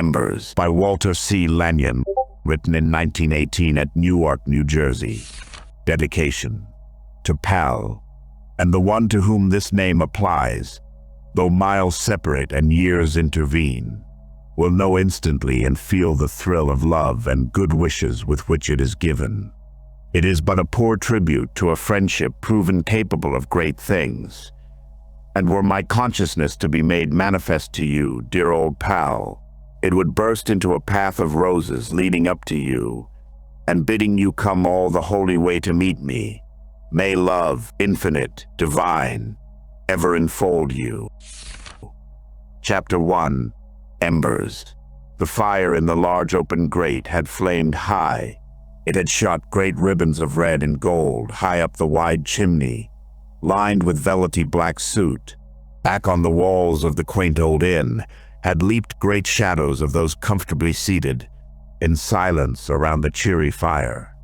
Embers by Walter C. Lanyon, written in 1918 at Newark, New Jersey. Dedication to Pal, and the one to whom this name applies, though miles separate and years intervene, will know instantly and feel the thrill of love and good wishes with which it is given. It is but a poor tribute to a friendship proven capable of great things. And were my consciousness to be made manifest to you, dear old pal, it would burst into a path of roses leading up to you, and bidding you come all the holy way to meet me. May love, infinite, divine, ever enfold you. Chapter 1. Embers. The fire in the large open grate had flamed high. It had shot great ribbons of red and gold high up the wide chimney, lined with velvety black soot. Back on the walls of the quaint old inn had leaped great shadows of those comfortably seated in silence around the cheery fire.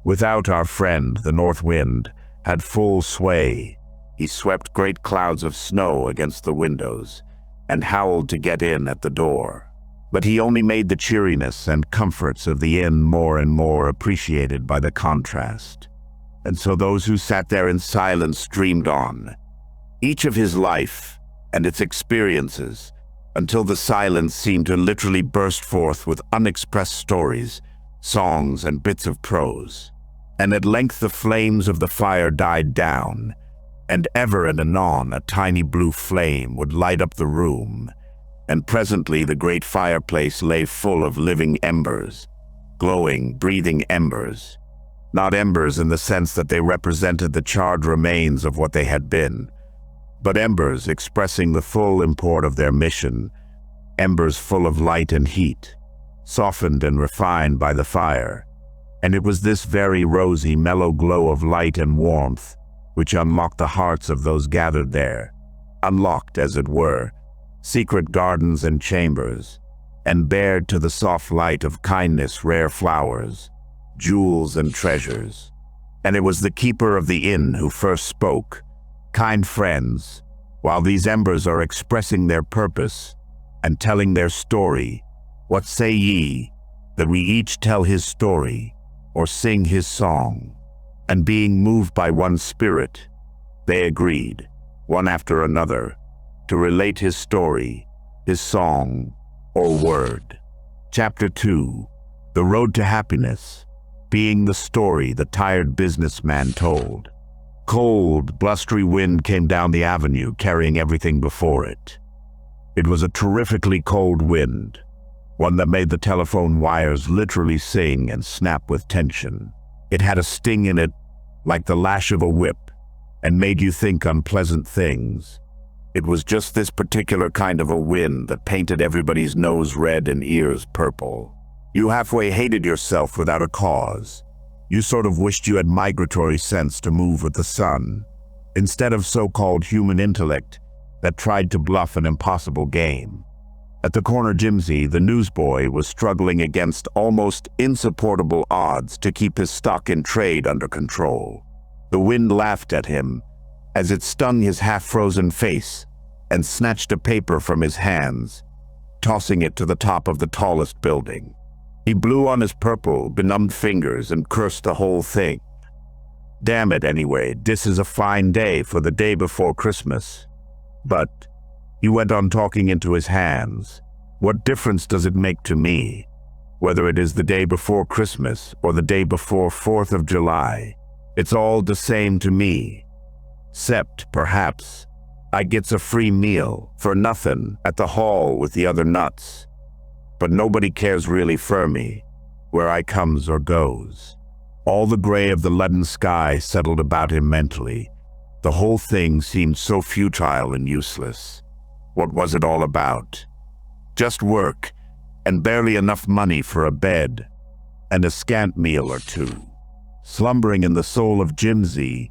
Without, our friend, the north wind, had full sway. He swept great clouds of snow against the windows and howled to get in at the door. But he only made the cheeriness and comforts of the inn more and more appreciated by the contrast. And so those who sat there in silence dreamed on, each of his life and its experiences, until the silence seemed to literally burst forth with unexpressed stories, songs, and bits of prose. And at length the flames of the fire died down, and ever and anon a tiny blue flame would light up the room, and presently the great fireplace lay full of living embers, glowing, breathing embers. Not embers in the sense that they represented the charred remains of what they had been, but embers expressing the full import of their mission, embers full of light and heat, softened and refined by the fire. And it was this very rosy, mellow glow of light and warmth which unlocked the hearts of those gathered there, unlocked, as it were, secret gardens and chambers, and bared to the soft light of kindness rare flowers, jewels and treasures. And it was the keeper of the inn who first spoke. Kind friends, while these embers are expressing their purpose and telling their story, what say ye that we each tell his story or sing his song? And being moved by one spirit, they agreed, one after another, to relate his story, his song, or word. Chapter 2. The Road to Happiness, being the story the tired businessman told. Cold, blustery wind came down the avenue, carrying everything before it. It was a terrifically cold wind, one that made the telephone wires literally sing and snap with tension. It had a sting in it like the lash of a whip, and made you think unpleasant things. It was just this particular kind of a wind that painted everybody's nose red and ears purple. You halfway hated yourself without a cause. You sort of wished you had migratory sense to move with the sun, instead of so-called human intellect that tried to bluff an impossible game. At the corner Jimsy, the newsboy was struggling against almost insupportable odds to keep his stock in trade under control. The wind laughed at him as it stung his half-frozen face and snatched a paper from his hands, tossing it to the top of the tallest building. He blew on his purple, benumbed fingers and cursed the whole thing. Damn it, anyway, this is a fine day for the day before Christmas. But he went on talking into his hands. What difference does it make to me, whether it is the day before Christmas or the day before 4th of July? It's all the same to me. Except, perhaps, I gets a free meal for nothing at the hall with the other nuts. But nobody cares really for me, where I comes or goes. All the gray of the leaden sky settled about him mentally. The whole thing seemed so futile and useless. What was it all about? Just work, and barely enough money for a bed, and a scant meal or two. Slumbering in the soul of Jimsy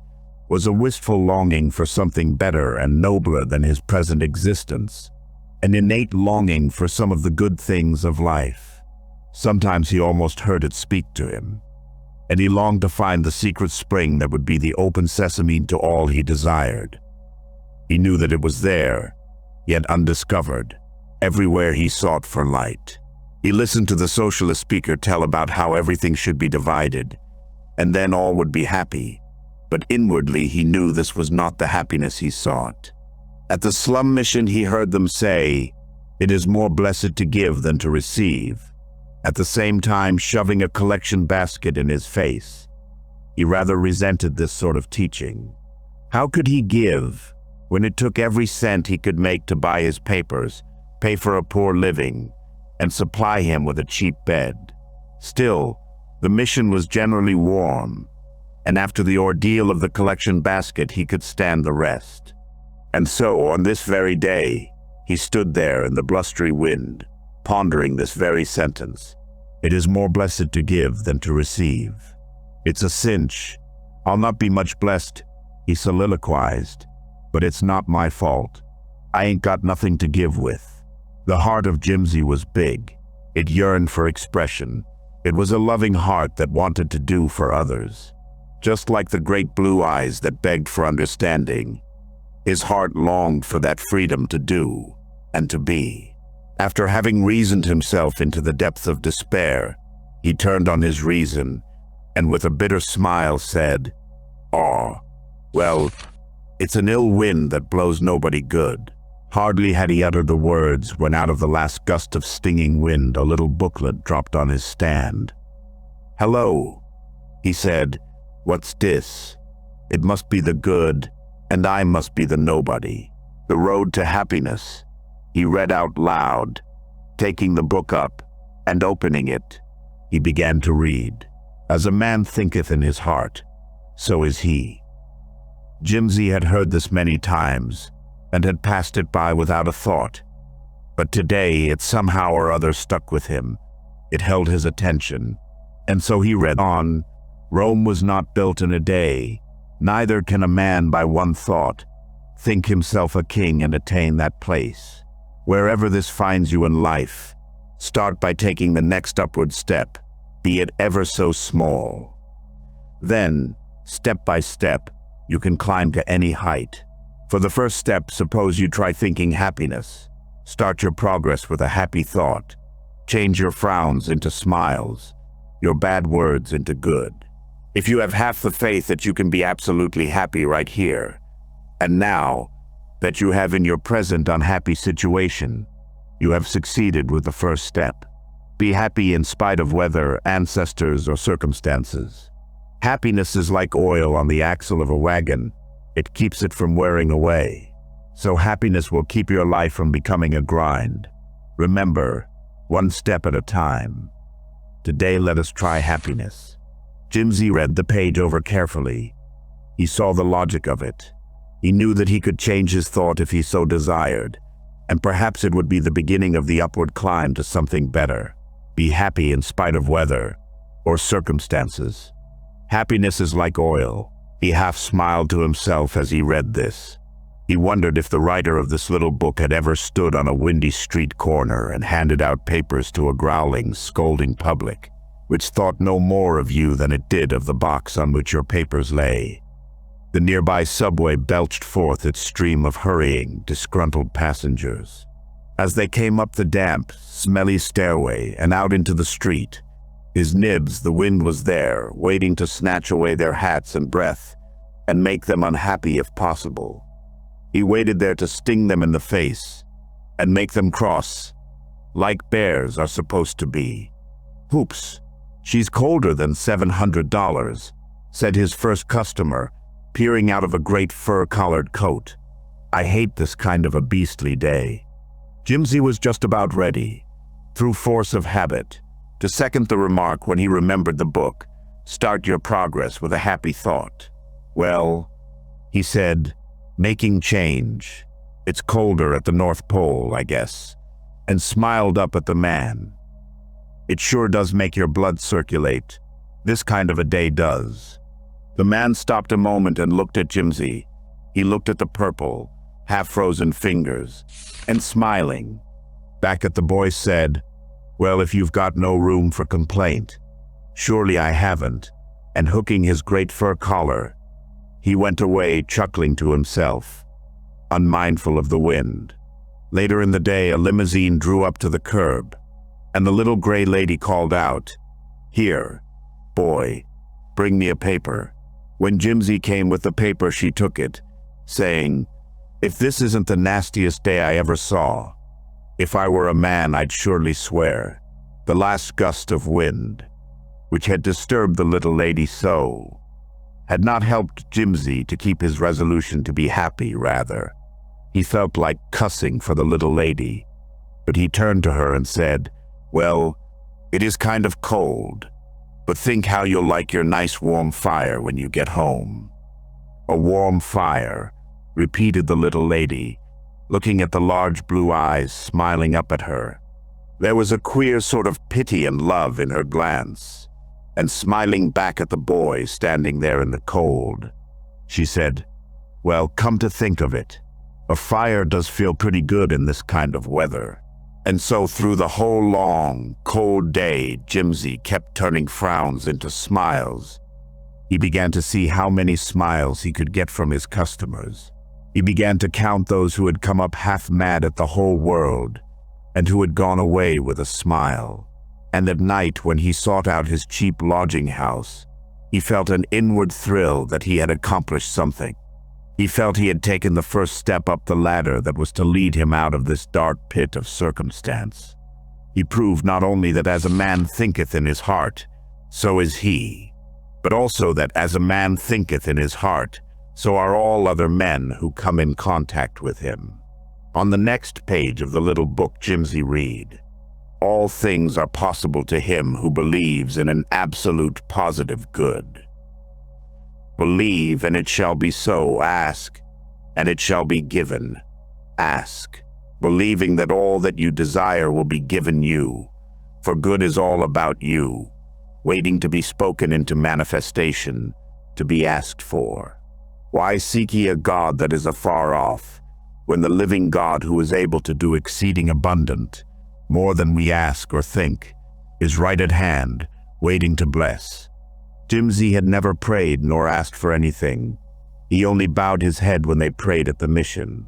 was a wistful longing for something better and nobler than his present existence, an innate longing for some of the good things of life. Sometimes he almost heard it speak to him, and he longed to find the secret spring that would be the open sesame to all he desired. He knew that it was there, yet undiscovered, everywhere he sought for light. He listened to the socialist speaker tell about how everything should be divided, and then all would be happy. But inwardly he knew this was not the happiness he sought. At the slum mission he heard them say, "It is more blessed to give than to receive," at the same time shoving a collection basket in his face. He rather resented this sort of teaching. How could he give when it took every cent he could make to buy his papers, pay for a poor living, and supply him with a cheap bed? Still, the mission was generally warm, and after the ordeal of the collection basket he could stand the rest. And so, on this very day, he stood there in the blustery wind, pondering this very sentence. It is more blessed to give than to receive. It's a cinch. I'll not be much blessed, he soliloquized, but it's not my fault. I ain't got nothing to give with. The heart of Jimsy was big. It yearned for expression. It was a loving heart that wanted to do for others. Just like the great blue eyes that begged for understanding, his heart longed for that freedom to do and to be. After having reasoned himself into the depths of despair, he turned on his reason and with a bitter smile said, "Aw, well, it's an ill wind that blows nobody good." Hardly had he uttered the words when out of the last gust of stinging wind a little booklet dropped on his stand. "Hello," he said. "What's this? It must be the good, and I must be the nobody. The road to happiness," he read out loud, taking the book up and opening it. He began to read. "As a man thinketh in his heart, so is he." Jimsy had heard this many times and had passed it by without a thought. But today it somehow or other stuck with him. It held his attention. And so he read on. "Rome was not built in a day, neither can a man by one thought think himself a king and attain that place. Wherever this finds you in life, start by taking the next upward step, be it ever so small. Then, step by step, you can climb to any height. For the first step, suppose you try thinking happiness. Start your progress with a happy thought. Change your frowns into smiles, your bad words into good. If you have half the faith that you can be absolutely happy right here and now, that you have in your present unhappy situation, you have succeeded with the first step. Be happy in spite of weather, ancestors, or circumstances. Happiness is like oil on the axle of a wagon. It keeps it from wearing away. So happiness will keep your life from becoming a grind. Remember, one step at a time. Today let us try happiness." Jimsy read the page over carefully. He saw the logic of it. He knew that he could change his thought if he so desired, and perhaps it would be the beginning of the upward climb to something better. Be happy in spite of weather or circumstances. Happiness is like oil. He half smiled to himself as he read this. He wondered if the writer of this little book had ever stood on a windy street corner and handed out papers to a growling, scolding public, which thought no more of you than it did of the box on which your papers lay. The nearby subway belched forth its stream of hurrying, disgruntled passengers. As they came up the damp, smelly stairway and out into the street, his nibs, the wind was there, waiting to snatch away their hats and breath and make them unhappy if possible. He waited there to sting them in the face and make them cross, like bears are supposed to be. "Hoops, she's colder than $700, said his first customer, peering out of a great fur-collared coat. "I hate this kind of a beastly day." Jimsy was just about ready, through force of habit, to second the remark when he remembered the book, "Start your progress with a happy thought." "Well," he said, making change, "it's colder at the North Pole, I guess," and smiled up at the man. "It sure does make your blood circulate. This kind of a day does." The man stopped a moment and looked at Jimsy. He looked at the purple, half-frozen fingers, and smiling back at the boy said, "Well, if you've got no room for complaint, surely I haven't," and hooking his great fur collar, he went away chuckling to himself, unmindful of the wind. Later in the day, a limousine drew up to the curb. and the little gray lady called out, "Here, boy, bring me a paper." When Jimsy came with the paper, she took it, saying, "If this isn't the nastiest day I ever saw. If I were a man, I'd surely swear." The last gust of wind, which had disturbed the little lady so, had not helped Jimsy to keep his resolution to be happy. Rather, he felt like cussing for the little lady, but he turned to her and said, "Well, it is kind of cold, but think how you'll like your nice warm fire when you get home." "A warm fire," repeated the little lady, looking at the large blue eyes smiling up at her. There was a queer sort of pity and love in her glance, and smiling back at the boy standing there in the cold, she said, "Well, come to think of it, a fire does feel pretty good in this kind of weather." And so through the whole long, cold day, Jimsy kept turning frowns into smiles. He began to see how many smiles he could get from his customers. He began to count those who had come up half mad at the whole world, and who had gone away with a smile. And at night, when he sought out his cheap lodging house, he felt an inward thrill that he had accomplished something. He felt he had taken the first step up the ladder that was to lead him out of this dark pit of circumstance. He proved not only that as a man thinketh in his heart, so is he, but also that as a man thinketh in his heart, so are all other men who come in contact with him. On the next page of the little book, Jimsy read, "All things are possible to him who believes in an absolute positive good. Believe, and it shall be so. Ask, and it shall be given. Ask, believing that all that you desire will be given you, for good is all about you, waiting to be spoken into manifestation, to be asked for. Why seek ye a God that is afar off, when the living God who is able to do exceeding abundant, more than we ask or think, is right at hand, waiting to bless?" Jimsy had never prayed nor asked for anything. He only bowed his head when they prayed at the mission.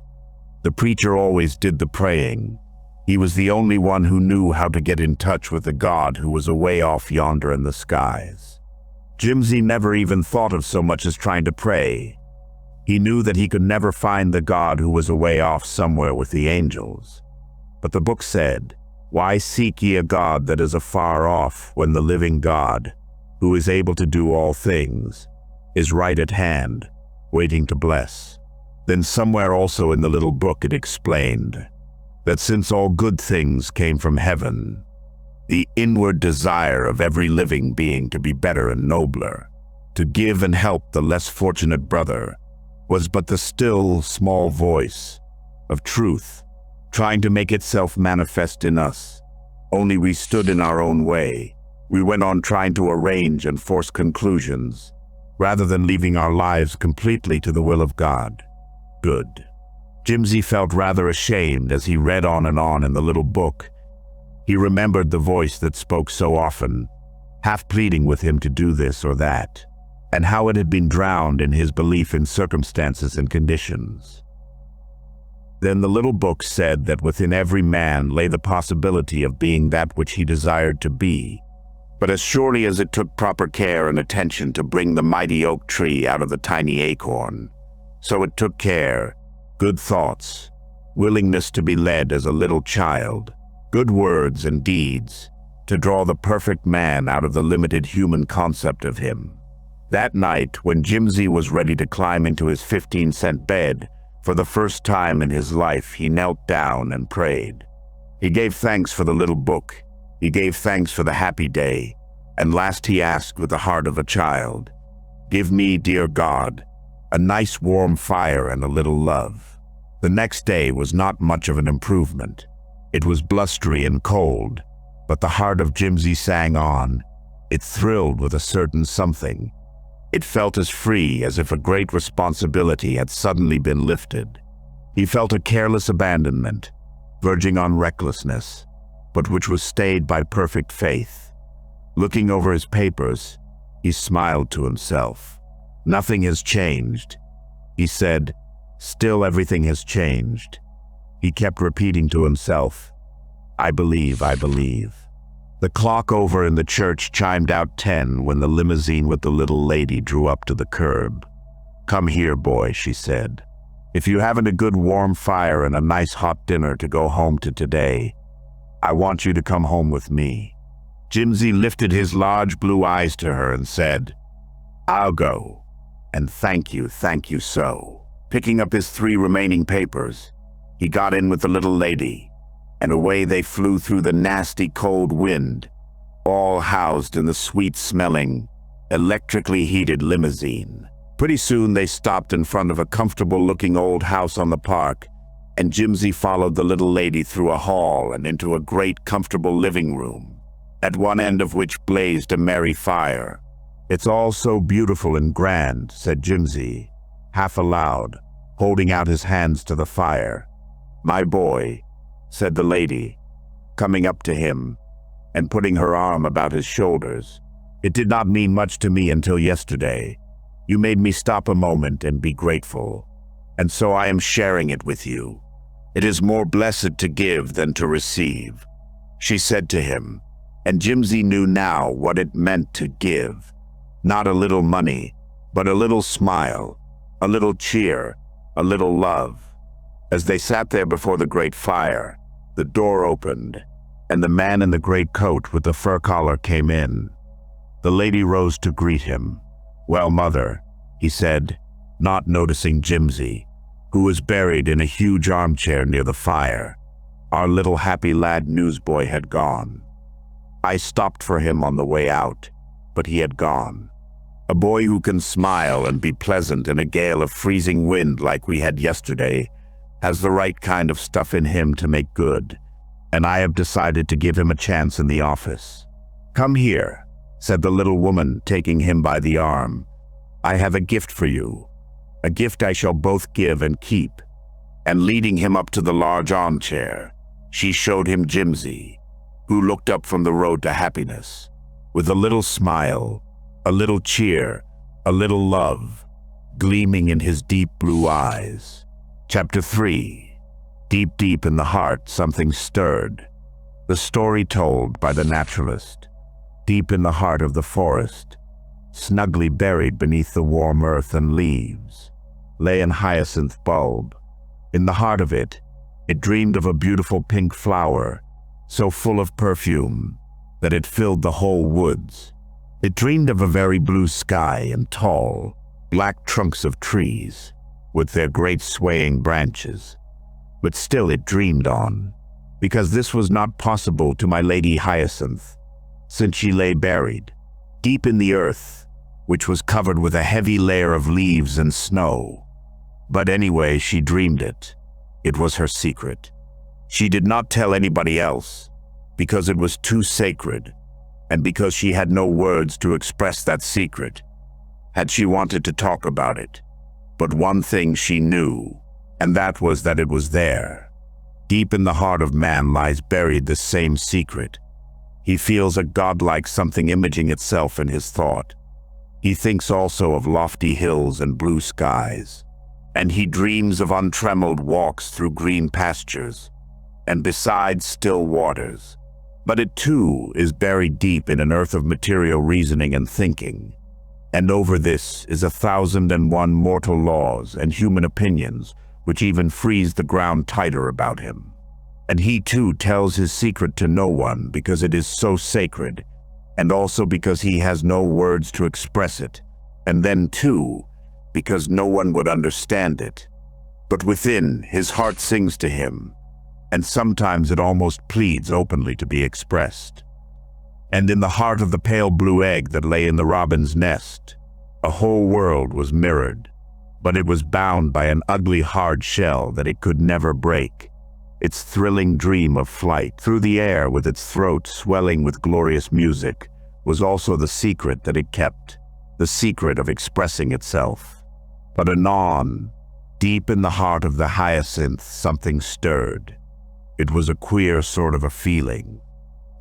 The preacher always did the praying. He was the only one who knew how to get in touch with the God who was away off yonder in the skies. Jimsy never even thought of so much as trying to pray. He knew that he could never find the God who was away off somewhere with the angels. But the book said, "Why seek ye a God that is afar off, when the living God, who is able to do all things, is right at hand, waiting to bless?" Then somewhere also in the little book it explained that since all good things came from heaven, the inward desire of every living being to be better and nobler, to give and help the less fortunate brother, was but the still, small voice of truth, trying to make itself manifest in us. Only we stood in our own way. We went on trying to arrange and force conclusions, rather than leaving our lives completely to the will of God. Good. Jimsy felt rather ashamed as he read on in the little book. He remembered the voice that spoke so often, half pleading with him to do this or that, and how it had been drowned in his belief in circumstances and conditions. Then the little book said that within every man lay the possibility of being that which he desired to be, but as surely as it took proper care and attention to bring the mighty oak tree out of the tiny acorn, so it took care, good thoughts, willingness to be led as a little child, good words and deeds, to draw the perfect man out of the limited human concept of him. That night, when Jimsy was ready to climb into his 15-cent bed, for the first time in his life he knelt down and prayed. He gave thanks for the little book. He gave thanks for the happy day, and last he asked with the heart of a child, "Give me, dear God, a nice warm fire and a little love." The next day was not much of an improvement. It was blustery and cold, but the heart of Jimsy sang on. It thrilled with a certain something. It felt as free as if a great responsibility had suddenly been lifted. He felt a careless abandonment, verging on recklessness, but which was stayed by perfect faith. Looking over his papers, he smiled to himself. Nothing has changed, he said. Still everything has changed. He kept repeating to himself, I believe, I believe. The clock over in the church chimed out 10 when the limousine with the little lady drew up to the curb. "Come here, boy," she said. "If you haven't a good warm fire and a nice hot dinner to go home to today, I want you to come home with me." Jimsy lifted his large blue eyes to her and said, "I'll go, and thank you so." Picking up his 3 remaining papers, he got in with the little lady, and away they flew through the nasty cold wind, all housed in the sweet-smelling, electrically heated limousine. Pretty soon they stopped in front of a comfortable-looking old house on the park, and Jimsy followed the little lady through a hall and into a great comfortable living room, at one end of which blazed a merry fire. "It's all so beautiful and grand," said Jimsy, half aloud, holding out his hands to the fire. "My boy," said the lady, coming up to him and putting her arm about his shoulders. "It did not mean much to me until yesterday. You made me stop a moment and be grateful, and so I am sharing it with you. It is more blessed to give than to receive," she said to him, and Jimsy knew now what it meant to give. Not a little money, but a little smile, a little cheer, a little love. As they sat there before the great fire, the door opened, and the man in the great coat with the fur collar came in. The lady rose to greet him. "Well, mother," he said, not noticing Jimsy, who was buried in a huge armchair near the fire. Our little happy lad newsboy had gone. I stopped for him on the way out, but he had gone. A boy who can smile and be pleasant in a gale of freezing wind like we had yesterday has the right kind of stuff in him to make good, and I have decided to give him a chance in the office. "Come here," said the little woman, taking him by the arm. "I have a gift for you, a gift I shall both give and keep." And leading him up to the large armchair, she showed him Jimsy, who looked up from the road to happiness, with a little smile, a little cheer, a little love, gleaming in his deep blue eyes. Chapter 3. Deep, deep in the heart, something stirred. The story told by the naturalist. Deep in the heart of the forest, snugly buried beneath the warm earth and leaves, lay an hyacinth bulb. In the heart of it, it dreamed of a beautiful pink flower, so full of perfume that it filled the whole woods. It dreamed of a very blue sky and tall, black trunks of trees, with their great swaying branches. But still it dreamed on, because this was not possible to my lady Hyacinth, since she lay buried, deep in the earth, which was covered with a heavy layer of leaves and snow. But anyway, she dreamed it. It was her secret. She did not tell anybody else, because it was too sacred, and because she had no words to express that secret, had she wanted to talk about it. But one thing she knew, and that was that it was there. Deep in the heart of man lies buried the same secret. He feels a godlike something imaging itself in his thought. He thinks also of lofty hills and blue skies, and he dreams of untrammeled walks through green pastures, and beside still waters. But it too is buried deep in an earth of material reasoning and thinking, and over this is 1,001 mortal laws and human opinions which even freeze the ground tighter about him. And he too tells his secret to no one because it is so sacred, and also because he has no words to express it, and then too, because no one would understand it. But within, his heart sings to him, and sometimes it almost pleads openly to be expressed. And in the heart of the pale blue egg that lay in the robin's nest, a whole world was mirrored, but it was bound by an ugly hard shell that it could never break. Its thrilling dream of flight through the air with its throat swelling with glorious music was also the secret that it kept, the secret of expressing itself. But anon, deep in the heart of the hyacinth, something stirred. It was a queer sort of a feeling,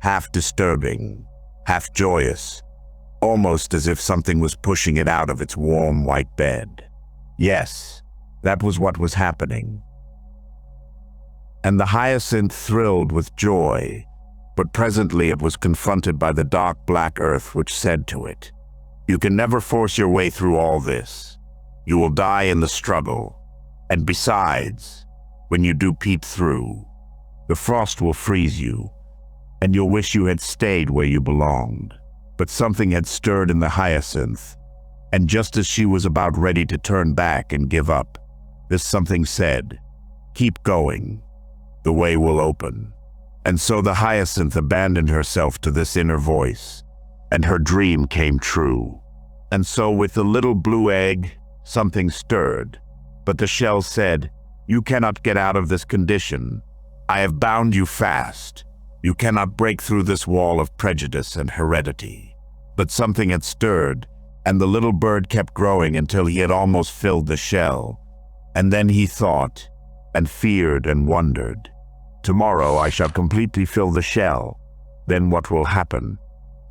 half disturbing, half joyous, almost as if something was pushing it out of its warm white bed. Yes, that was what was happening. And the hyacinth thrilled with joy, But presently it was confronted by the dark black earth, which said to it, "You can never force your way through all this. You will die in the struggle. And besides, when you do peep through, the frost will freeze you, and you'll wish you had stayed where you belonged." But something had stirred in the hyacinth, and just as she was about ready to turn back and give up, this something said, "Keep going. The way will open." And so the hyacinth abandoned herself to this inner voice, and her dream came true. And so with the little blue egg, something stirred, but the shell said, "You cannot get out of this condition. I have bound you fast. You cannot break through this wall of prejudice and heredity." But something had stirred, and the little bird kept growing until he had almost filled the shell. And then he thought, and feared and wondered, "Tomorrow I shall completely fill the shell. Then what will happen?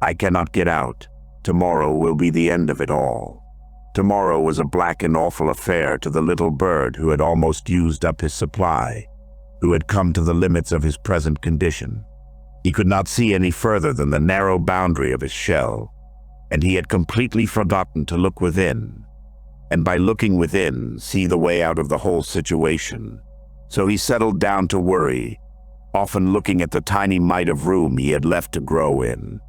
I cannot get out. Tomorrow will be the end of it all." Tomorrow was a black and awful affair to the little bird who had almost used up his supply, who had come to the limits of his present condition. He could not see any further than the narrow boundary of his shell, and he had completely forgotten to look within, and by looking within, see the way out of the whole situation. So he settled down to worry, often looking at the tiny mite of room he had left to grow in,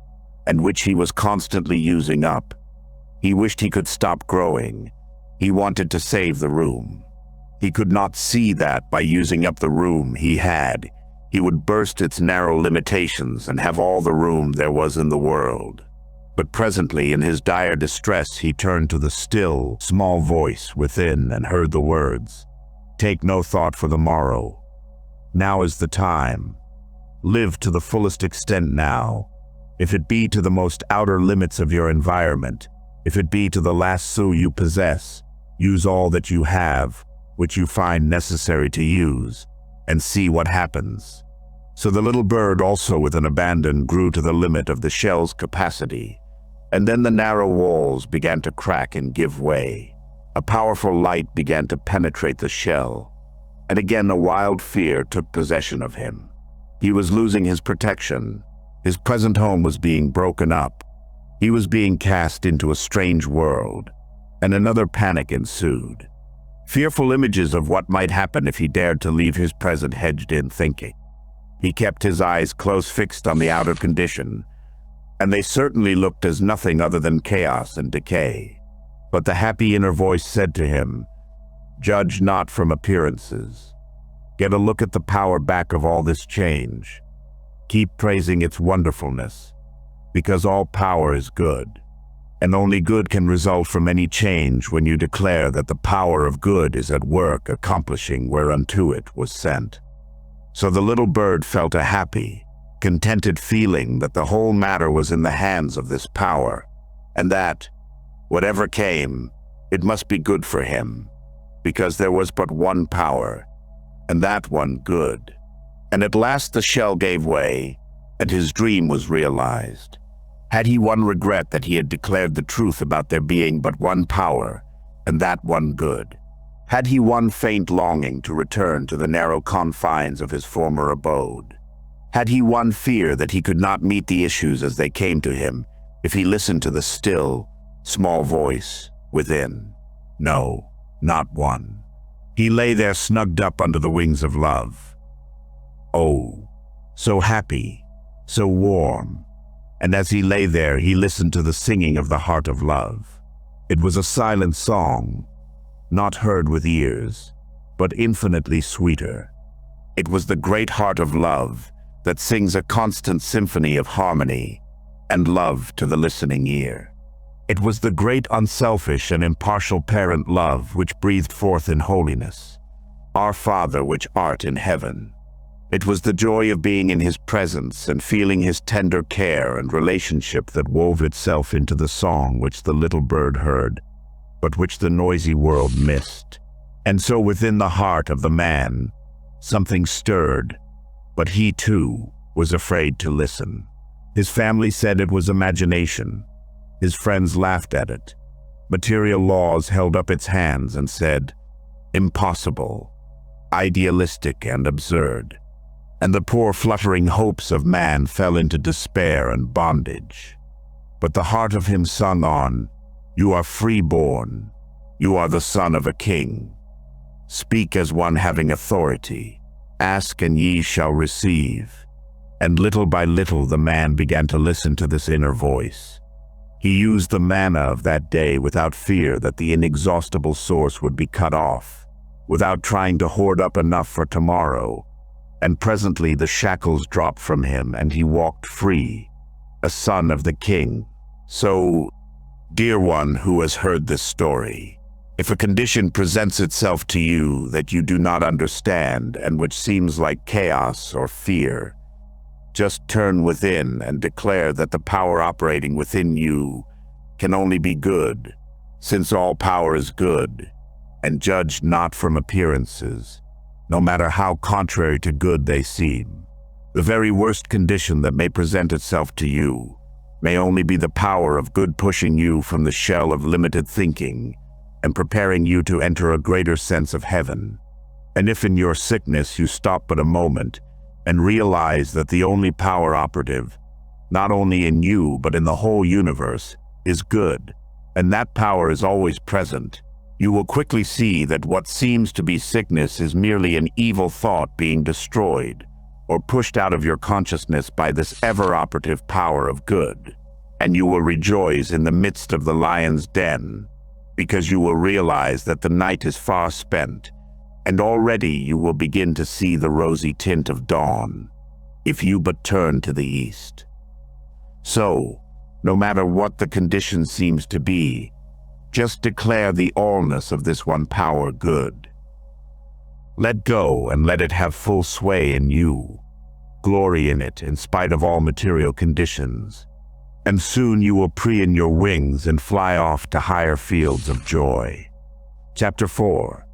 and which he was constantly using up. He wished he could stop growing. He wanted to save the room. He could not see that by using up the room he had, he would burst its narrow limitations and have all the room there was in the world. But presently, in his dire distress, he turned to the still, small voice within and heard the words, "Take no thought for the morrow. Now is the time. Live to the fullest extent now. If it be to the most outer limits of your environment, if it be to the last sou you possess, use all that you have, which you find necessary to use, and see what happens." So the little bird also with an abandon grew to the limit of the shell's capacity. And then the narrow walls began to crack and give way. A powerful light began to penetrate the shell, and again a wild fear took possession of him. He was losing his protection. His present home was being broken up. He was being cast into a strange world, and another panic ensued. Fearful images of what might happen if he dared to leave his present hedged in thinking. He kept his eyes close fixed on the outer condition, and they certainly looked as nothing other than chaos and decay. But the happy inner voice said to him, "Judge not from appearances. Get a look at the power back of all this change. Keep praising its wonderfulness, because all power is good, and only good can result from any change when you declare that the power of good is at work accomplishing whereunto it was sent." So the little bird felt a happy, contented feeling that the whole matter was in the hands of this power, and that, whatever came, it must be good for him, because there was but one power, and that one good. And at last the shell gave way, and his dream was realized. Had he one regret that he had declared the truth about there being but one power, and that one good? Had he one faint longing to return to the narrow confines of his former abode? Had he one fear that he could not meet the issues as they came to him if he listened to the still, small voice within? No, not one. He lay there snugged up under the wings of love. Oh, so happy, so warm. And as he lay there, he listened to the singing of the heart of love. It was a silent song, not heard with ears, but infinitely sweeter. It was the great heart of love that sings a constant symphony of harmony and love to the listening ear. It was the great unselfish and impartial parent love which breathed forth in holiness, "Our Father which art in heaven." It was the joy of being in his presence and feeling his tender care and relationship that wove itself into the song which the little bird heard, but which the noisy world missed. And so within the heart of the man, something stirred, but he too was afraid to listen. His family said it was imagination. His friends laughed at it. Material laws held up its hands and said, "Impossible, idealistic and absurd." and the poor fluttering hopes of man fell into despair and bondage. But the heart of him sung on, "You are free-born. You are the son of a king. Speak as one having authority. Ask and ye shall receive." And little by little the man began to listen to this inner voice. He used the manna of that day without fear that the inexhaustible source would be cut off, without trying to hoard up enough for tomorrow. And presently the shackles dropped from him and he walked free, a son of the king. So, dear one who has heard this story, if a condition presents itself to you that you do not understand and which seems like chaos or fear, just turn within and declare that the power operating within you can only be good, since all power is good, and judge not from appearances, no matter how contrary to good they seem. The very worst condition that may present itself to you may only be the power of good pushing you from the shell of limited thinking and preparing you to enter a greater sense of heaven. And if in your sickness you stop but a moment and realize that the only power operative, not only in you but in the whole universe, is good, and that power is always present, you will quickly see that what seems to be sickness is merely an evil thought being destroyed or pushed out of your consciousness by this ever-operative power of good. And you will rejoice in the midst of the lion's den, because you will realize that the night is far spent, and already you will begin to see the rosy tint of dawn, if you but turn to the east. So, no matter what the condition seems to be, just declare the allness of this one power good. Let go and let it have full sway in you. Glory in it in spite of all material conditions, and soon you will preen your wings and fly off to higher fields of joy. Chapter 4.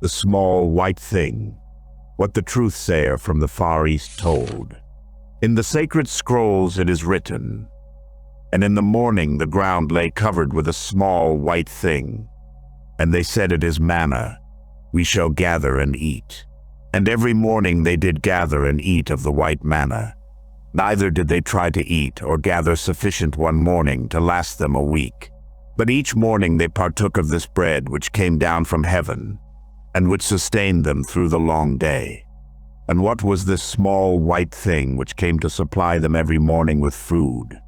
The Small White Thing. What the Truth-sayer from the Far East told. In the sacred scrolls it is written, "And in the morning the ground lay covered with a small white thing. And they said, it is manna, we shall gather and eat. And every morning they did gather and eat of the white manna. Neither did they try to eat or gather sufficient one morning to last them a week. But each morning they partook of this bread which came down from heaven, and which sustained them through the long day. And what was this small white thing which came to supply them every morning with food?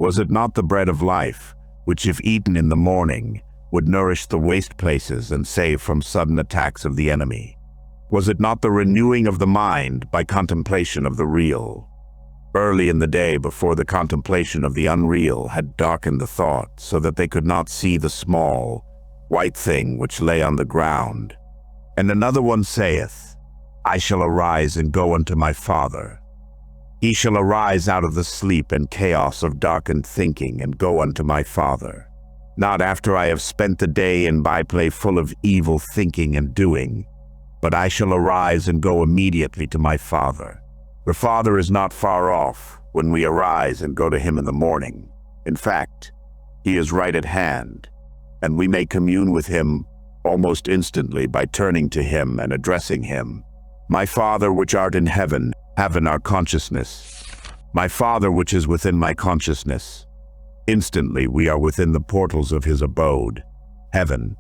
Was it not the bread of life, which if eaten in the morning, would nourish the waste places and save from sudden attacks of the enemy? Was it not the renewing of the mind by contemplation of the real? Early in the day, before the contemplation of the unreal had darkened the thought so that they could not see the small, white thing which lay on the ground. And another one saith, I shall arise and go unto my Father. He shall arise out of the sleep and chaos of darkened thinking and go unto my Father. Not after I have spent the day in byplay full of evil thinking and doing, but I shall arise and go immediately to my Father. The Father is not far off when we arise and go to him in the morning. In fact, he is right at hand, and we may commune with him almost instantly by turning to him and addressing him. My Father which art in heaven, have in our consciousness. My Father which is within my consciousness. Instantly we are within the portals of his abode, heaven.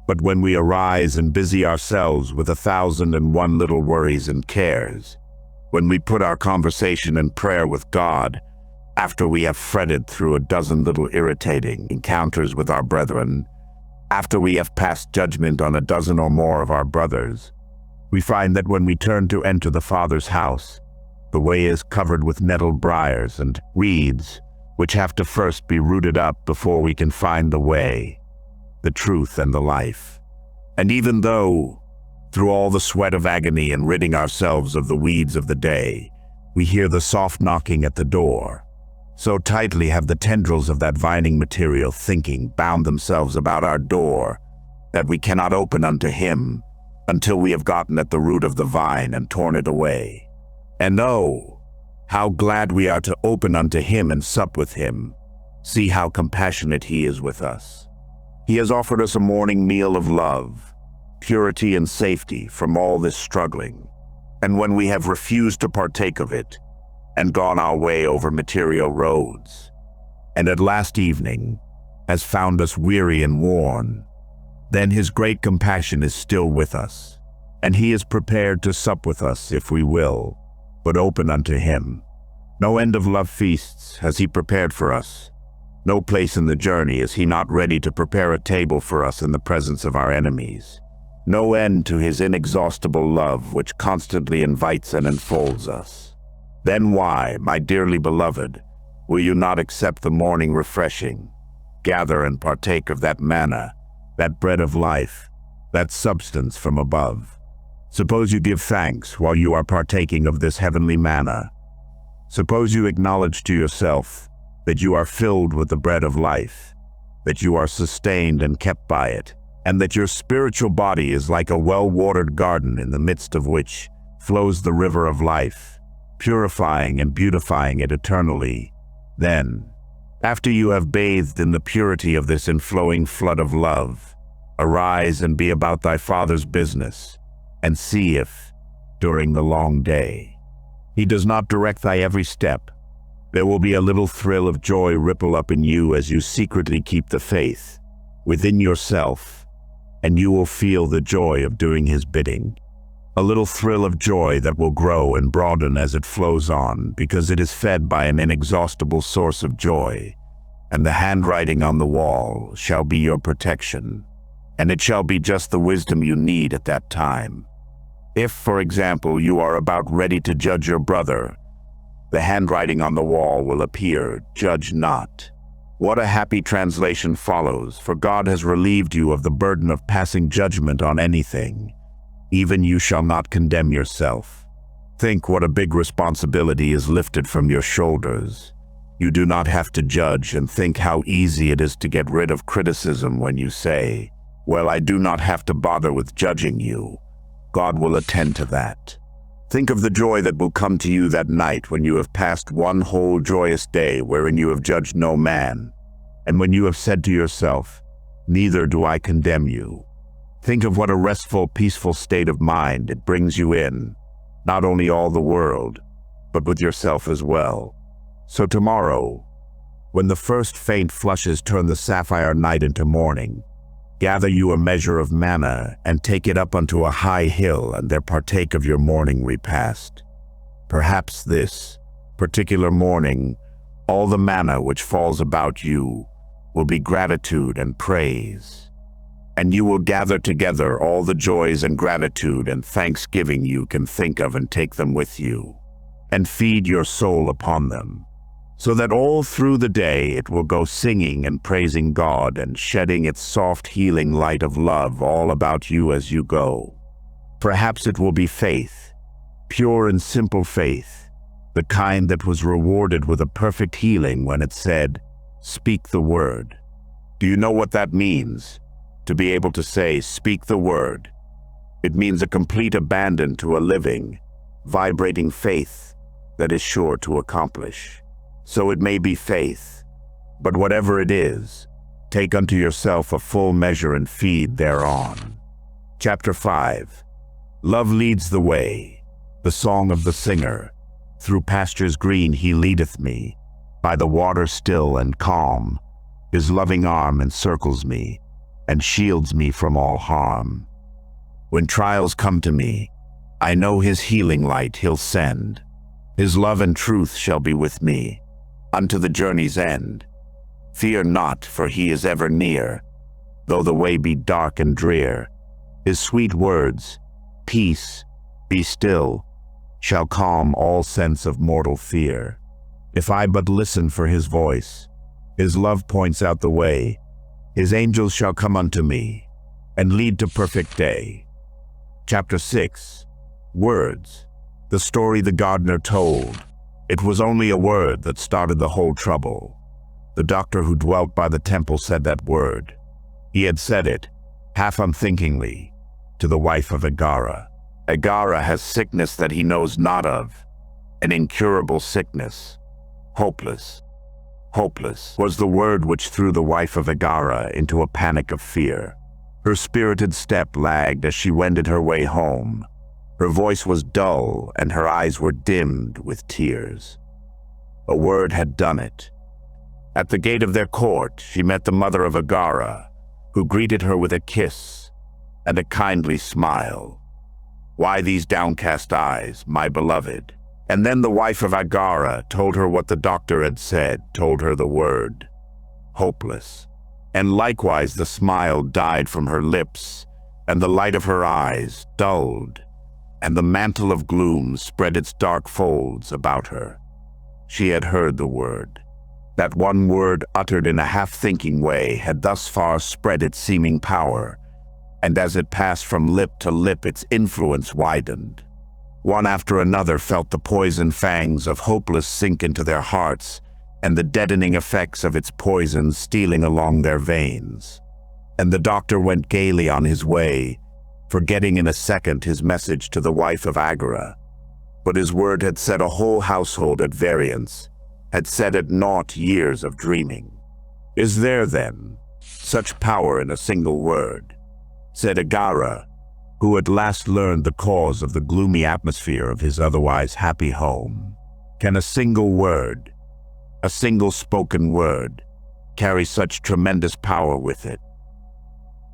But when we arise and busy ourselves with 1,001 little worries and cares, when we put our conversation and prayer with God, after we have fretted through a dozen little irritating encounters with our brethren, after we have passed judgment on a dozen or more of our brothers, we find that when we turn to enter the Father's house, the way is covered with nettled briars and weeds, which have to first be rooted up before we can find the way, the truth, and the life. And even though, through all the sweat of agony and ridding ourselves of the weeds of the day, we hear the soft knocking at the door, so tightly have the tendrils of that vining material thinking bound themselves about our door that we cannot open unto him until we have gotten at the root of the vine and torn it away. And oh, how glad we are to open unto him and sup with him. See how compassionate he is with us. He has offered us a morning meal of love, purity and safety from all this struggling. and when we have refused to partake of it, and gone our way over material roads, and at last evening has found us weary and worn, then his great compassion is still with us, and he is prepared to sup with us if we will, but open unto him. No end of love feasts has he prepared for us. No place in the journey is he not ready to prepare a table for us in the presence of our enemies. No end to his inexhaustible love, which constantly invites and enfolds us. Then why, my dearly beloved, will you not accept the morning refreshing, gather and partake of that manna, that bread of life, that substance from above? Suppose you give thanks while you are partaking of this heavenly manna. Suppose you acknowledge to yourself that you are filled with the bread of life, that you are sustained and kept by it, and that your spiritual body is like a well-watered garden in the midst of which flows the river of life, purifying and beautifying it eternally. Then, after you have bathed in the purity of this inflowing flood of love, arise and be about thy Father's business, and see if, during the long day, he does not direct thy every step. There will be a little thrill of joy ripple up in you as you secretly keep the faith within yourself, and you will feel the joy of doing his bidding. A little thrill of joy that will grow and broaden as it flows on, because it is fed by an inexhaustible source of joy, and the handwriting on the wall shall be your protection, and it shall be just the wisdom you need at that time. If, for example, you are about ready to judge your brother, the handwriting on the wall will appear, "Judge not." What a happy translation follows, for God has relieved you of the burden of passing judgment on anything. Even you shall not condemn yourself. Think what a big responsibility is lifted from your shoulders. You do not have to judge, and think how easy it is to get rid of criticism when you say, "Well, I do not have to bother with judging you. God will attend to that." Think of the joy that will come to you that night when you have passed one whole joyous day wherein you have judged no man, and when you have said to yourself, "Neither do I condemn you." Think of what a restful, peaceful state of mind it brings you in, not only all the world, but with yourself as well. So tomorrow, when the first faint flushes turn the sapphire night into morning, gather you a measure of manna, and take it up unto a high hill, and there partake of your morning repast. Perhaps this particular morning, all the manna which falls about you will be gratitude and praise, and you will gather together all the joys and gratitude and thanksgiving you can think of, and take them with you, and feed your soul upon them, so that all through the day it will go singing and praising God and shedding its soft healing light of love all about you as you go. Perhaps it will be faith, pure and simple faith, the kind that was rewarded with a perfect healing when it said, "Speak the word." Do you know what that means? To be able to say, "Speak the word." It means a complete abandon to a living, vibrating faith that is sure to accomplish. So it may be faith, but whatever it is, take unto yourself a full measure and feed thereon. Chapter 5. Love leads the way, the song of the singer. Through pastures green he leadeth me, by the water still and calm. His loving arm encircles me, and shields me from all harm. When trials come to me, I know his healing light he'll send. His love and truth shall be with me unto the journey's end. Fear not, for he is ever near, though the way be dark and drear. His sweet words, "Peace, be still," shall calm all sense of mortal fear. If I but listen for his voice, his love points out the way. His angels shall come unto me, and lead to perfect day. Chapter 6. Words. The story the gardener told. It was only a word that started the whole trouble. The doctor who dwelt by the temple said that word. He had said it, half unthinkingly, to the wife of Agara. Agara has sickness that he knows not of, an incurable sickness. Hopeless. Hopeless was the word which threw the wife of Agara into a panic of fear. Her spirited step lagged as she wended her way home. Her voice was dull, and her eyes were dimmed with tears. A word had done it. At the gate of their court, she met the mother of Agara, who greeted her with a kiss and a kindly smile. "Why these downcast eyes, my beloved?" And then the wife of Agara told her what the doctor had said, told her the word, hopeless. And likewise the smile died from her lips, and the light of her eyes dulled, and the mantle of gloom spread its dark folds about her. She had heard the word. That one word uttered in a half-thinking way had thus far spread its seeming power, and as it passed from lip to lip its influence widened. One after another felt the poison fangs of hopeless sink into their hearts, and the deadening effects of its poison stealing along their veins. And the doctor went gaily on his way, forgetting in a second his message to the wife of Agara. But his word had set a whole household at variance, had set at naught years of dreaming. "Is there, then, such power in a single word?" said Agara, who at last learned the cause of the gloomy atmosphere of his otherwise happy home. "Can a single word, a single spoken word, carry such tremendous power with it?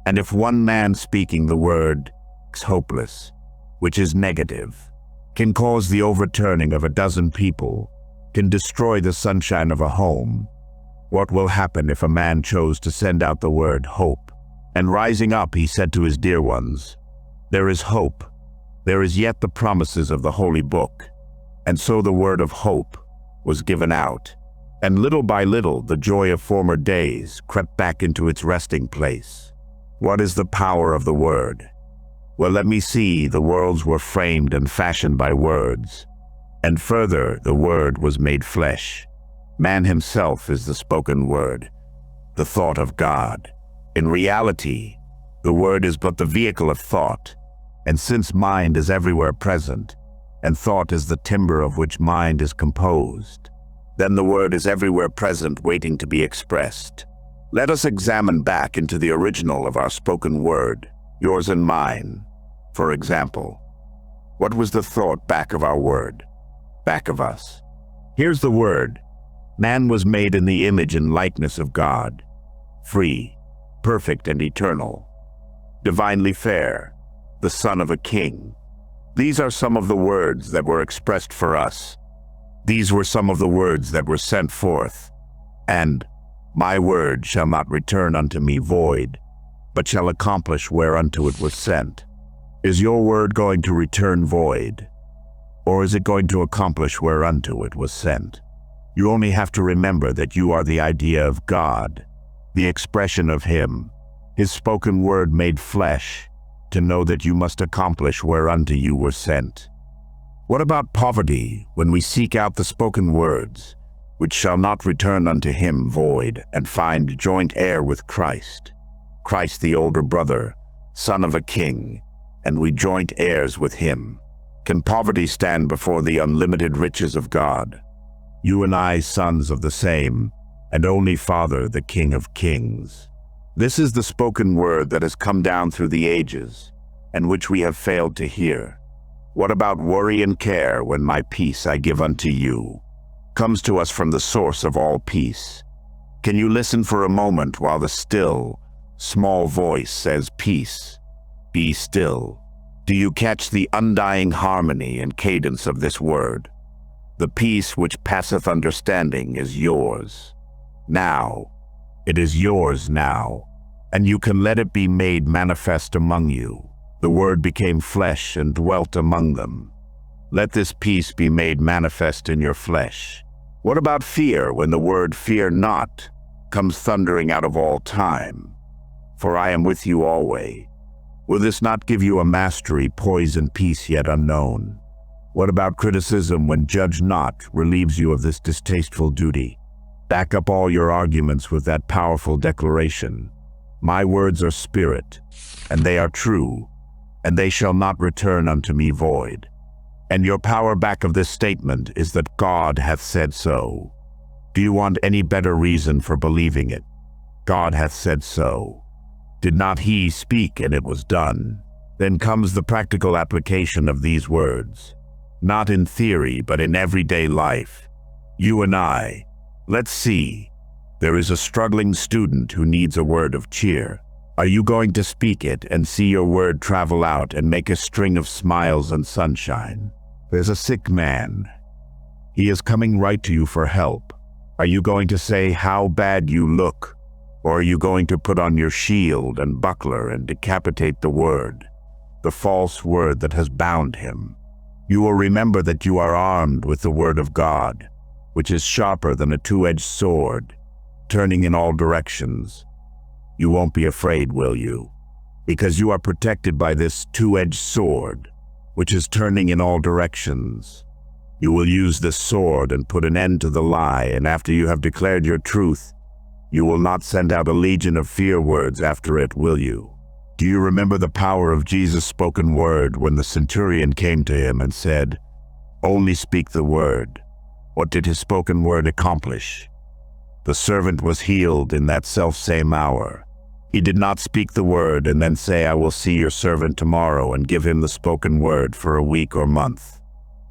And if one man speaking the word hopeless, which is negative, can cause the overturning of a dozen people, can destroy the sunshine of a home, what will happen if a man chose to send out the word hope?" And rising up, he said to his dear ones, "There is hope. There is yet the promises of the Holy Book." And so the word of hope was given out, and little by little the joy of former days crept back into its resting place. What is the power of the word? Well, let me see. The worlds were framed and fashioned by words. And further, the word was made flesh. Man himself is the spoken word, the thought of God. In reality, the word is but the vehicle of thought, and since mind is everywhere present, and thought is the timber of which mind is composed, then the word is everywhere present waiting to be expressed. Let us examine back into the original of our spoken word, yours and mine. For example, what was the thought back of our word, back of us? Here's the word. Man was made in the image and likeness of God, free, perfect and eternal, divinely fair, the son of a king. These are some of the words that were expressed for us. These were some of the words that were sent forth. And my word shall not return unto me void, but shall accomplish whereunto it was sent. Is your word going to return void, or is it going to accomplish whereunto it was sent? You only have to remember that you are the idea of God, the expression of Him, His spoken word made flesh, to know that you must accomplish whereunto you were sent. What about poverty when we seek out the spoken words, which shall not return unto Him void, and find joint heir with Christ? Christ the older brother, son of a king, and we joint heirs with Him. Can poverty stand before the unlimited riches of God? You and I, sons of the same, and only Father, the King of Kings. This is the spoken word that has come down through the ages, and which we have failed to hear. What about worry and care when my peace I give unto you comes to us from the source of all peace? Can you listen for a moment while the still, small voice says, "Peace, be still"? Do you catch the undying harmony and cadence of this word? The peace which passeth understanding is yours. Now, it is yours now, and you can let it be made manifest among you. The word became flesh and dwelt among them. Let this peace be made manifest in your flesh. What about fear when the word "fear not" comes thundering out of all time? For I am with you always. Will this not give you a mastery, poise, and peace yet unknown? What about criticism when "judge not" relieves you of this distasteful duty? Back up all your arguments with that powerful declaration. My words are spirit, and they are true, and they shall not return unto me void. And your power back of this statement is that God hath said so. Do you want any better reason for believing it? God hath said so. Did not He speak and it was done? Then comes the practical application of these words. Not in theory, but in everyday life. You and I. Let's see. There is a struggling student who needs a word of cheer. Are you going to speak it and see your word travel out and make a string of smiles and sunshine? There's a sick man. He is coming right to you for help. Are you going to say how bad you look? Or are you going to put on your shield and buckler and decapitate the word, the false word that has bound him? You will remember that you are armed with the word of God, which is sharper than a two-edged sword, turning in all directions. You won't be afraid, will you? Because you are protected by this two-edged sword, which is turning in all directions. You will use this sword and put an end to the lie, and after you have declared your truth, you will not send out a legion of fear words after it, will you? Do you remember the power of Jesus' spoken word when the centurion came to him and said, "Only speak the word"? What did his spoken word accomplish? The servant was healed in that self-same hour. He did not speak the word and then say, "I will see your servant tomorrow," and give him the spoken word for a week or month.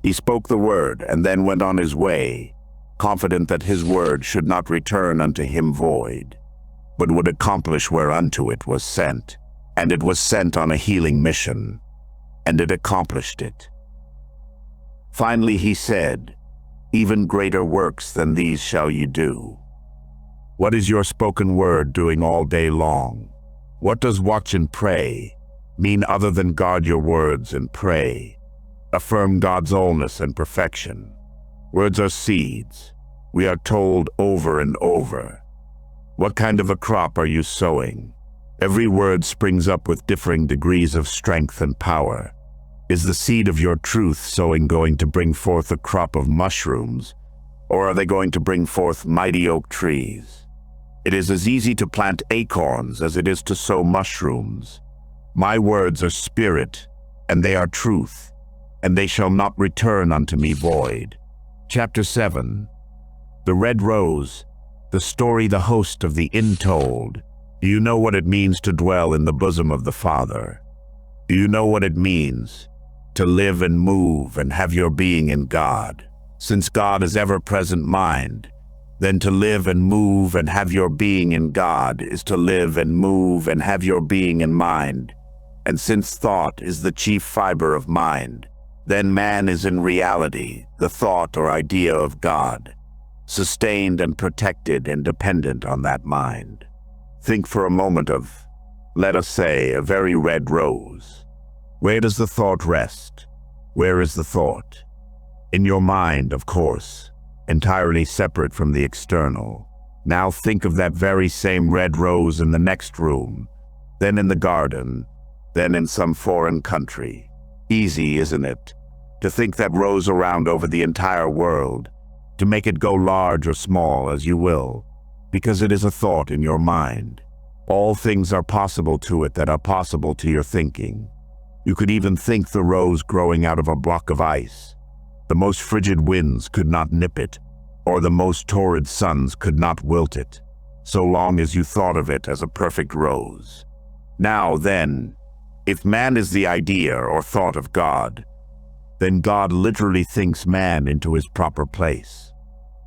He spoke the word and then went on his way, confident that his word should not return unto him void, but would accomplish whereunto it was sent. And it was sent on a healing mission, and it accomplished it. Finally he said, "Even greater works than these shall you do." What is your spoken word doing all day long? What does watch and pray mean other than guard your words and pray? Affirm God's wholeness and perfection. Words are seeds. We are told over and over. What kind of a crop are you sowing? Every word springs up with differing degrees of strength and power. Is the seed of your truth sowing going to bring forth a crop of mushrooms, or are they going to bring forth mighty oak trees? It is as easy to plant acorns as it is to sow mushrooms. My words are spirit, and they are truth, and they shall not return unto me void. Chapter 7. The Red Rose, the story the host of the inn told. Do you know what it means to dwell in the bosom of the Father? Do you know what it means to live and move and have your being in God? Since God is ever-present mind, then to live and move and have your being in God is to live and move and have your being in mind. And since thought is the chief fiber of mind, then man is in reality the thought or idea of God, sustained and protected and dependent on that mind. Think for a moment of, let us say, a very red rose. Where does the thought rest? Where is the thought? In your mind, of course, entirely separate from the external. Now think of that very same red rose in the next room, then in the garden, then in some foreign country. Easy, isn't it? To think that rose around over the entire world, to make it go large or small as you will, because it is a thought in your mind. All things are possible to it that are possible to your thinking. You could even think the rose growing out of a block of ice. The most frigid winds could not nip it, or the most torrid suns could not wilt it, so long as you thought of it as a perfect rose. Now then, if man is the idea or thought of God, then God literally thinks man into his proper place.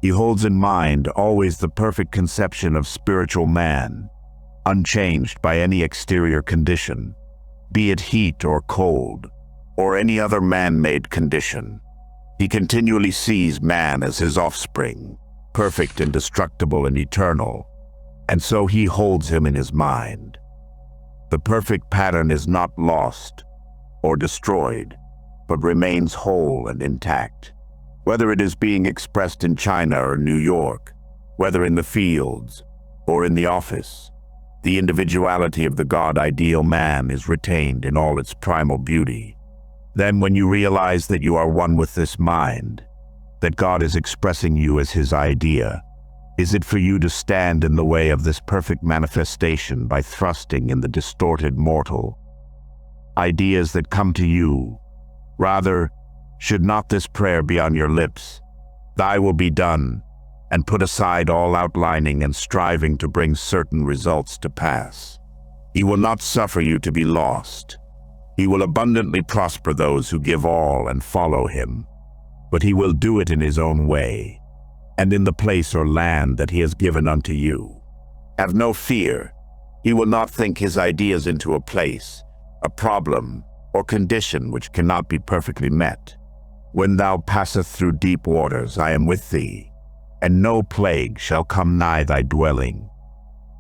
He holds in mind always the perfect conception of spiritual man, unchanged by any exterior condition, be it heat or cold, or any other man-made condition. He continually sees man as his offspring, perfect, indestructible, and eternal, and so he holds him in his mind. The perfect pattern is not lost or destroyed, but remains whole and intact. Whether it is being expressed in China or New York, whether in the fields or in the office, the individuality of the God-ideal man is retained in all its primal beauty. Then when you realize that you are one with this mind, that God is expressing you as his idea, is it for you to stand in the way of this perfect manifestation by thrusting in the distorted mortal ideas that come to you? Rather, should not this prayer be on your lips? Thy will be done, and put aside all outlining and striving to bring certain results to pass. He will not suffer you to be lost. He will abundantly prosper those who give all and follow him, but he will do it in his own way, and in the place or land that he has given unto you. Have no fear. He will not think his ideas into a place, a problem, or condition which cannot be perfectly met. When thou passest through deep waters, I am with thee, and no plague shall come nigh thy dwelling.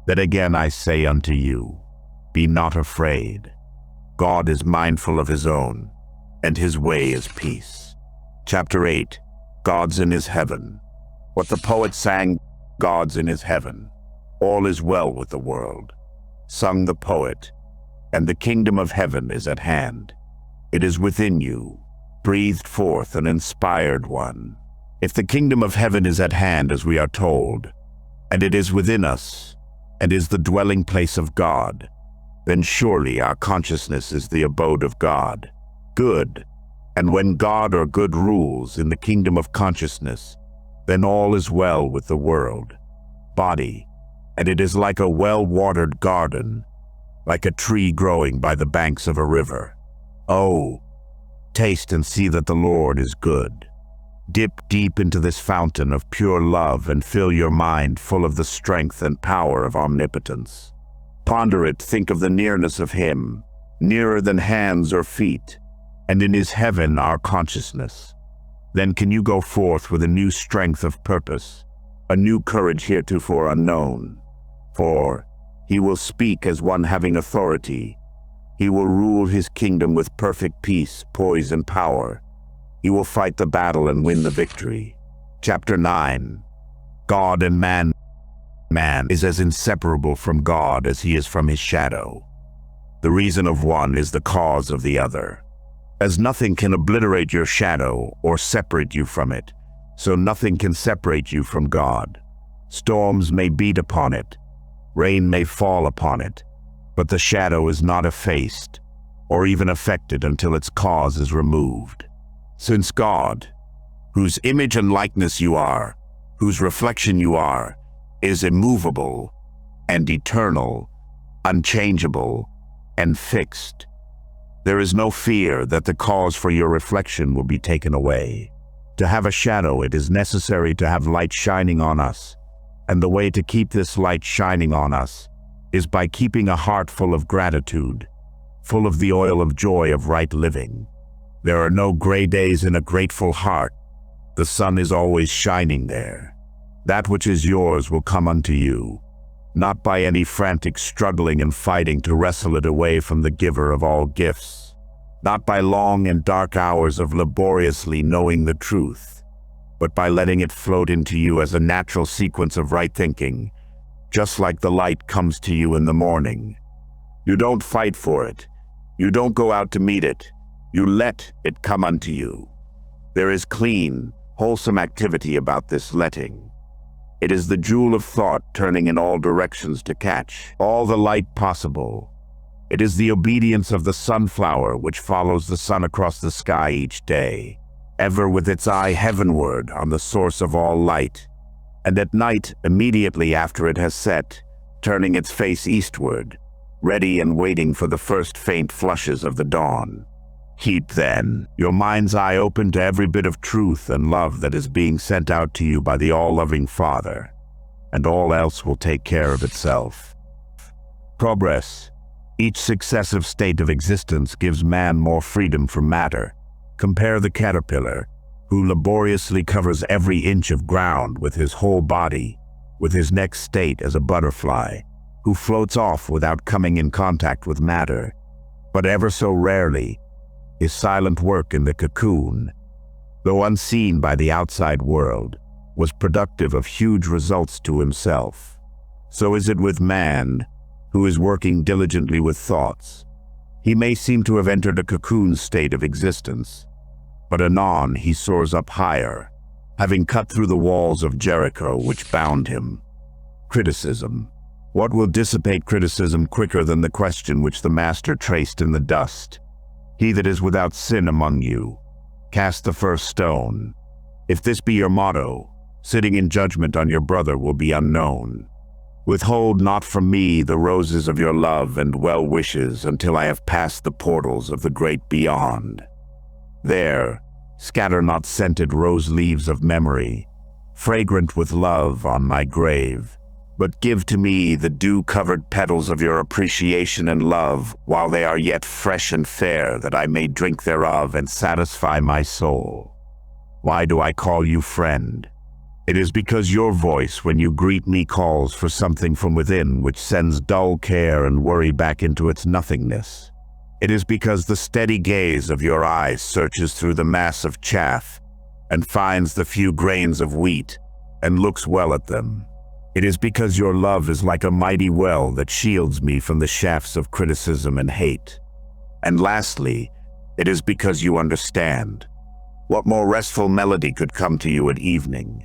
That again I say unto you, be not afraid. God is mindful of his own, and his way is peace. Chapter 8. God's in his heaven. What the poet sang, God's in his heaven. All is well with the world. Sung the poet, and the kingdom of heaven is at hand. It is within you, breathed forth an inspired one. If the kingdom of heaven is at hand, as we are told, and it is within us, and is the dwelling place of God, then surely our consciousness is the abode of God, good. And when God or good rules in the kingdom of consciousness, then all is well with the world, body, and it is like a well-watered garden, like a tree growing by the banks of a river. Oh, taste and see that the Lord is good. Dip deep into this fountain of pure love and fill your mind full of the strength and power of omnipotence. Ponder it, think of the nearness of him, nearer than hands or feet, and in his heaven our consciousness. Then can you go forth with a new strength of purpose, a new courage heretofore unknown. For he will speak as one having authority. He will rule his kingdom with perfect peace, poise, and power. He will fight the battle and win the victory. Chapter 9. God and man. Man is as inseparable from God as he is from his shadow. The reason of one is the cause of the other. As nothing can obliterate your shadow or separate you from it, so nothing can separate you from God. Storms may beat upon it, rain may fall upon it, but the shadow is not effaced or even affected until its cause is removed. Since God, whose image and likeness you are, whose reflection you are, is immovable and eternal, unchangeable and fixed, there is no fear that the cause for your reflection will be taken away. To have a shadow, it is necessary to have light shining on us, and the way to keep this light shining on us is by keeping a heart full of gratitude, full of the oil of joy of right living. There are no gray days in a grateful heart. The sun is always shining there. That which is yours will come unto you, not by any frantic struggling and fighting to wrestle it away from the giver of all gifts, not by long and dark hours of laboriously knowing the truth, but by letting it float into you as a natural sequence of right thinking, just like the light comes to you in the morning. You don't fight for it. You don't go out to meet it. You let it come unto you. There is clean, wholesome activity about this letting. It is the jewel of thought turning in all directions to catch all the light possible. It is the obedience of the sunflower which follows the sun across the sky each day, ever with its eye heavenward on the source of all light, and at night, immediately after it has set, turning its face eastward, ready and waiting for the first faint flushes of the dawn. Keep, then, your mind's eye open to every bit of truth and love that is being sent out to you by the all-loving Father, and all else will take care of itself. Progress. Each successive state of existence gives man more freedom from matter. Compare the caterpillar, who laboriously covers every inch of ground with his whole body, with his next state as a butterfly, who floats off without coming in contact with matter, but ever so rarely. His silent work in the cocoon, though unseen by the outside world, was productive of huge results to himself. So is it with man, who is working diligently with thoughts. He may seem to have entered a cocoon state of existence, but anon he soars up higher, having cut through the walls of Jericho which bound him. Criticism. What will dissipate criticism quicker than the question which the Master traced in the dust? He that is without sin among you, cast the first stone. If this be your motto, sitting in judgment on your brother will be unknown. Withhold not from me the roses of your love and well wishes until I have passed the portals of the great beyond. There, scatter not scented rose leaves of memory, fragrant with love on my grave, but give to me the dew-covered petals of your appreciation and love while they are yet fresh and fair, that I may drink thereof and satisfy my soul. Why do I call you friend? It is because your voice, when you greet me, calls for something from within which sends dull care and worry back into its nothingness. It is because the steady gaze of your eyes searches through the mass of chaff and finds the few grains of wheat and looks well at them. It is because your love is like a mighty well that shields me from the shafts of criticism and hate. And lastly, it is because you understand. What more restful melody could come to you at evening,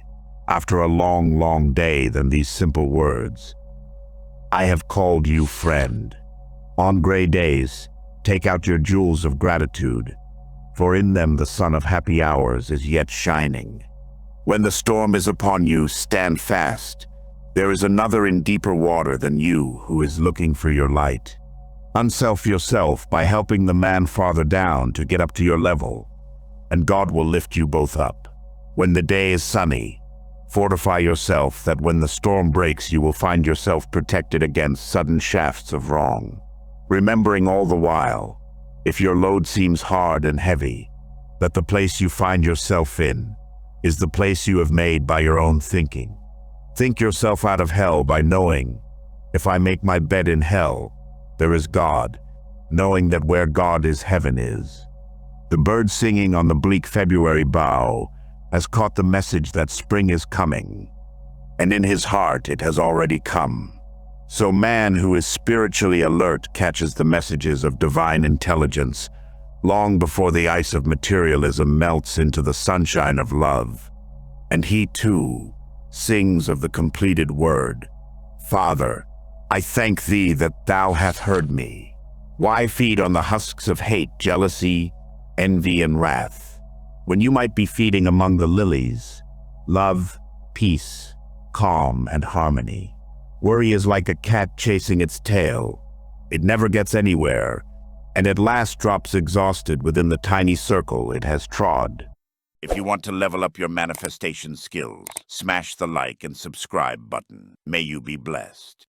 after a long, long day, than these simple words? I have called you friend. On gray days, take out your jewels of gratitude, for in them the sun of happy hours is yet shining. When the storm is upon you, stand fast. There is another in deeper water than you who is looking for your light. Unself yourself by helping the man farther down to get up to your level, and God will lift you both up. When the day is sunny, fortify yourself that when the storm breaks you will find yourself protected against sudden shafts of wrong. Remembering all the while, if your load seems hard and heavy, that the place you find yourself in is the place you have made by your own thinking. Think yourself out of hell by knowing, if I make my bed in hell, there is God, knowing that where God is, heaven is. The bird singing on the bleak February bough has caught the message that spring is coming, and in his heart it has already come. So man who is spiritually alert catches the messages of divine intelligence long before the ice of materialism melts into the sunshine of love. And he too sings of the completed word. Father, I thank thee that thou hast heard me. Why feed on the husks of hate, jealousy, envy, and wrath, when you might be feeding among the lilies, love, peace, calm, and harmony? Worry is like a cat chasing its tail. It never gets anywhere, and at last drops exhausted within the tiny circle it has trod. If you want to level up your manifestation skills, smash the like and subscribe button. May you be blessed.